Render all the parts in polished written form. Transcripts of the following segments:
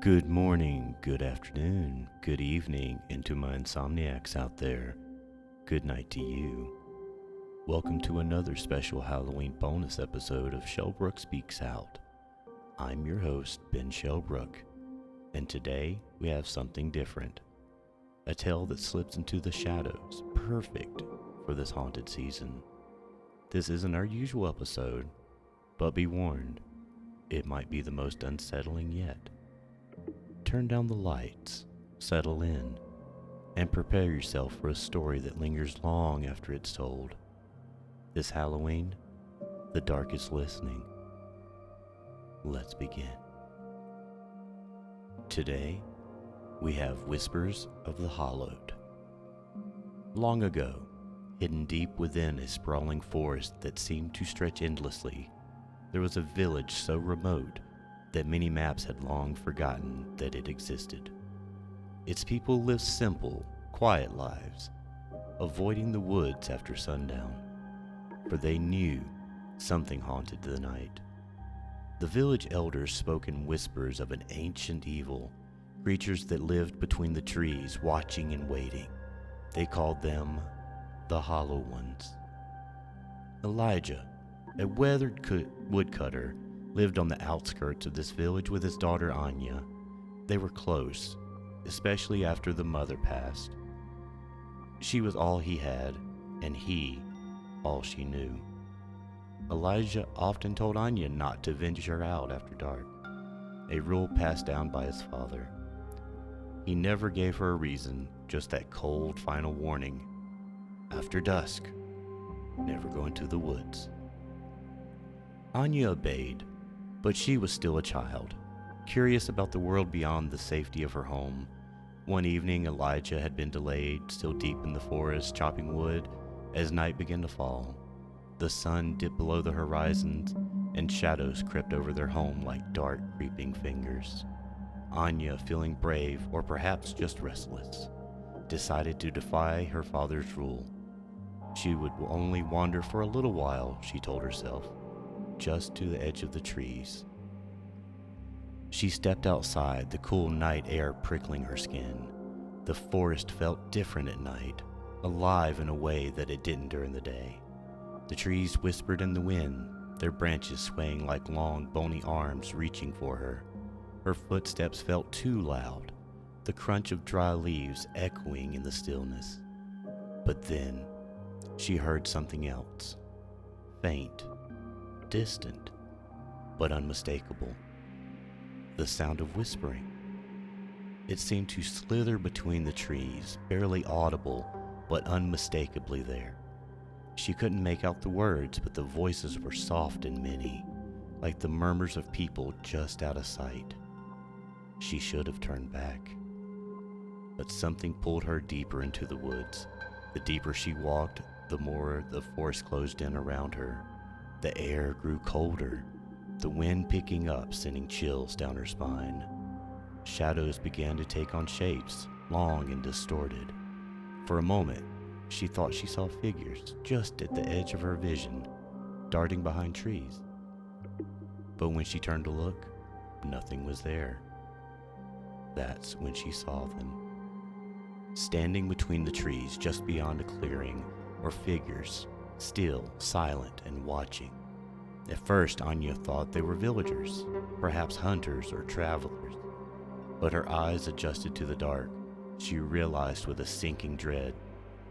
Good morning, good afternoon, good evening, and to my insomniacs out there, good night to you. Welcome to another special Halloween bonus episode of Shellbrook Speaks Out. I'm your host, Ben Shellbrook, and today we have something different. A tale that slips into the shadows, perfect for this haunted season. This isn't our usual episode, but be warned, it might be the most unsettling yet. Turn down the lights, settle in, and prepare yourself for a story that lingers long after it's told. This Halloween, the dark is listening. Let's begin. Today, we have Whispers of the Hollowed. Long ago, hidden deep within a sprawling forest that seemed to stretch endlessly, there was a village so remote that many maps had long forgotten that it existed. Its people lived simple, quiet lives, avoiding the woods after sundown, for they knew something haunted the night. The village elders spoke in whispers of an ancient evil, creatures that lived between the trees, watching and waiting. They called them the Hollow Ones. Elijah, a weathered woodcutter, lived on the outskirts of this village with his daughter Anya. They were close, especially after the mother passed. She was all he had, and he all she knew. Elijah often told Anya not to venture out after dark, a rule passed down by his father. He never gave her a reason, just that cold final warning. After dusk, never go into the woods. Anya obeyed, but she was still a child, curious about the world beyond the safety of her home. One evening, Elijah had been delayed, still deep in the forest, chopping wood, as night began to fall. The sun dipped below the horizons, and shadows crept over their home like dark, creeping fingers. Anya, feeling brave, or perhaps just restless, decided to defy her father's rule. She would only wander for a little while, she told herself, just to the edge of the trees. She stepped outside, the cool night air prickling her skin. The forest felt different at night, alive in a way that it didn't during the day. The trees whispered in the wind, their branches swaying like long, bony arms reaching for her. Her footsteps felt too loud, the crunch of dry leaves echoing in the stillness. But then, she heard something else, faint, distant, but unmistakable. The sound of whispering. It seemed to slither between the trees, barely audible, but unmistakably there. She couldn't make out the words, but the voices were soft and many, like the murmurs of people just out of sight. She should have turned back, but something pulled her deeper into the woods. The deeper she walked, the more the forest closed in around her. The air grew colder, the wind picking up, sending chills down her spine. Shadows began to take on shapes, long and distorted. For a moment, she thought she saw figures just at the edge of her vision, darting behind trees. But when she turned to look, nothing was there. That's when she saw them. Standing between the trees just beyond a clearing were figures, still, silent, and watching. At first, Anya thought they were villagers, perhaps hunters or travelers. But her eyes adjusted to the dark. She realized with a sinking dread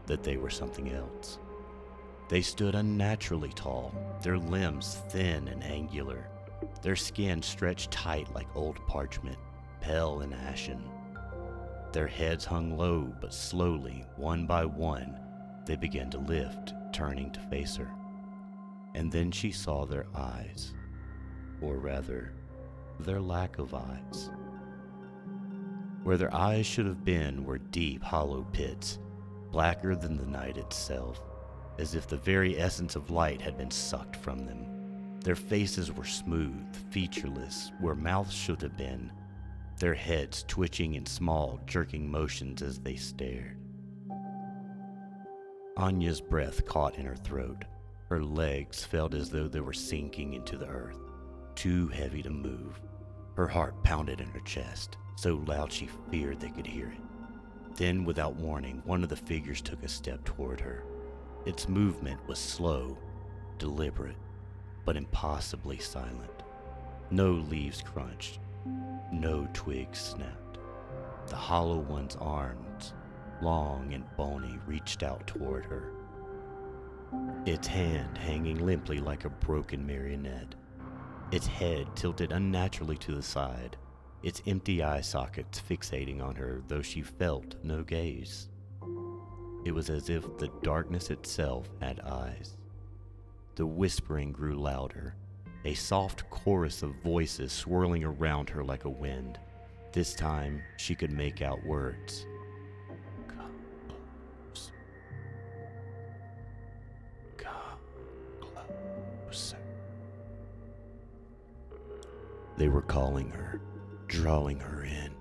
that they were something else. They stood unnaturally tall, their limbs thin and angular, their skin stretched tight like old parchment, pale and ashen. Their heads hung low, but slowly, one by one, they began to lift, turning to face her. And then she saw their eyes, or rather, their lack of eyes. Where their eyes should have been were deep, hollow pits, blacker than the night itself, as if the very essence of light had been sucked from them. Their faces were smooth, featureless, where mouths should have been, their heads twitching in small, jerking motions as they stared. Anya's breath caught in her throat. Her legs felt as though they were sinking into the earth, too heavy to move. Her heart pounded in her chest, so loud she feared they could hear it. Then, without warning, one of the figures took a step toward her. Its movement was slow, deliberate, but impossibly silent. No leaves crunched, no twigs snapped. The Hollow One's arms, long and bony, reached out toward her, its hand hanging limply like a broken marionette, its head tilted unnaturally to the side, its empty eye sockets fixating on her, though she felt no gaze. It was as if the darkness itself had eyes. The whispering grew louder, a soft chorus of voices swirling around her like a wind. This time, she could make out words. Come close. Come closer. They were calling her, drawing her in.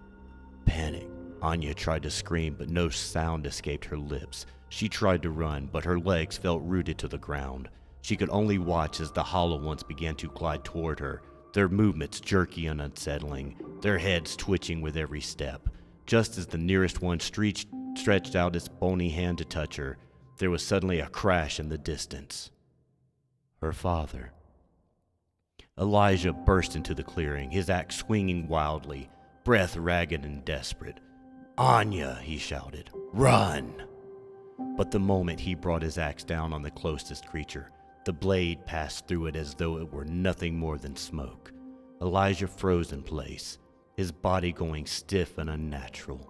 Panic. Anya tried to scream, but no sound escaped her lips. She tried to run, but her legs felt rooted to the ground. She could only watch as the Hollow Ones began to glide toward her, their movements jerky and unsettling, their heads twitching with every step. Just as the nearest one stretched out its bony hand to touch her, there was suddenly a crash in the distance. Her father. Elijah burst into the clearing, his axe swinging wildly, breath ragged and desperate. "Anya," he shouted, "run!" But the moment he brought his axe down on the closest creature, the blade passed through it as though it were nothing more than smoke. Elijah froze in place, his body going stiff and unnatural.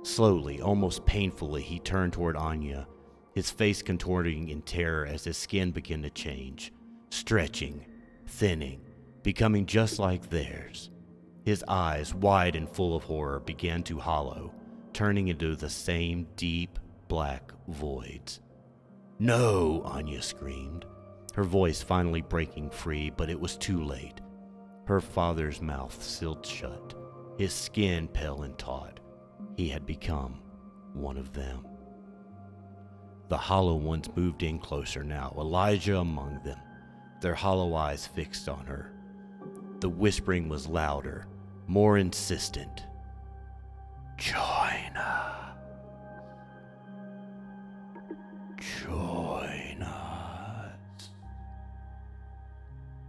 Slowly, almost painfully, he turned toward Anya, his face contorting in terror as his skin began to change, stretching, thinning, becoming just like theirs. His eyes, wide and full of horror, began to hollow, turning into the same deep, black voids. "No!" Anya screamed, her voice finally breaking free, but it was too late. Her father's mouth sealed shut, his skin pale and taut. He had become one of them. The Hollow Ones moved in closer now, Elijah among them, their hollow eyes fixed on her. The whispering was louder, more insistent. "Join us. Join us."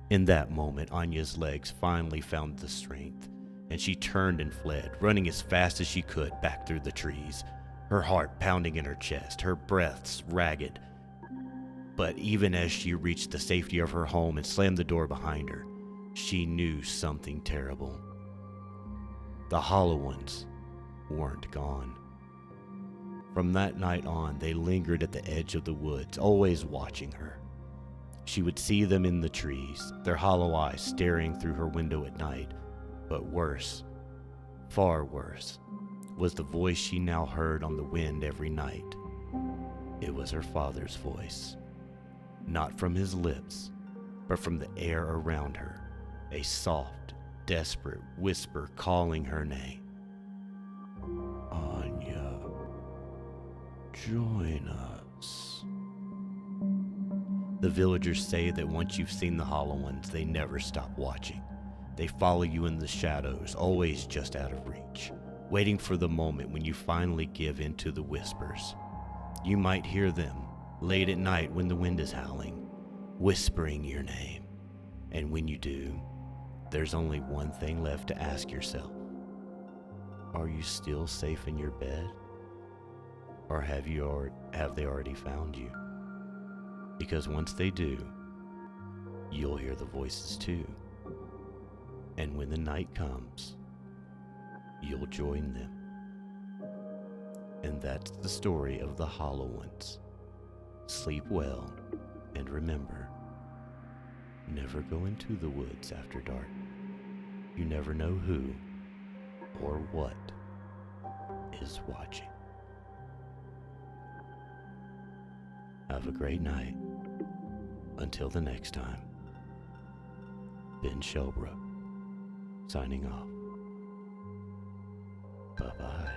In that moment, Anya's legs finally found the strength, and she turned and fled, running as fast as she could back through the trees, her heart pounding in her chest, her breaths ragged. But even as she reached the safety of her home and slammed the door behind her, she knew something terrible. The Hollow Ones weren't gone. From that night on, they lingered at the edge of the woods, always watching her. She would see them in the trees, their hollow eyes staring through her window at night. But worse, far worse, was the voice she now heard on the wind every night. It was her father's voice. Not from his lips, but from the air around her, a soft, desperate whisper calling her name. "Anya, join us." The villagers say that once you've seen the Hollow Ones, they never stop watching. They follow you in the shadows, always just out of reach, waiting for the moment when you finally give in to the whispers. You might hear them late at night when the wind is howling, whispering your name. And when you do, there's only one thing left to ask yourself. Are you still safe in your bed? Or have they already found you? Because once they do, you'll hear the voices too. And when the night comes, you'll join them. And that's the story of the Hollow Ones. Sleep well, and remember, never go into the woods after dark. You never know who or what is watching. Have a great night. Until the next time, Ben Shelbrook, signing off. Bye-bye.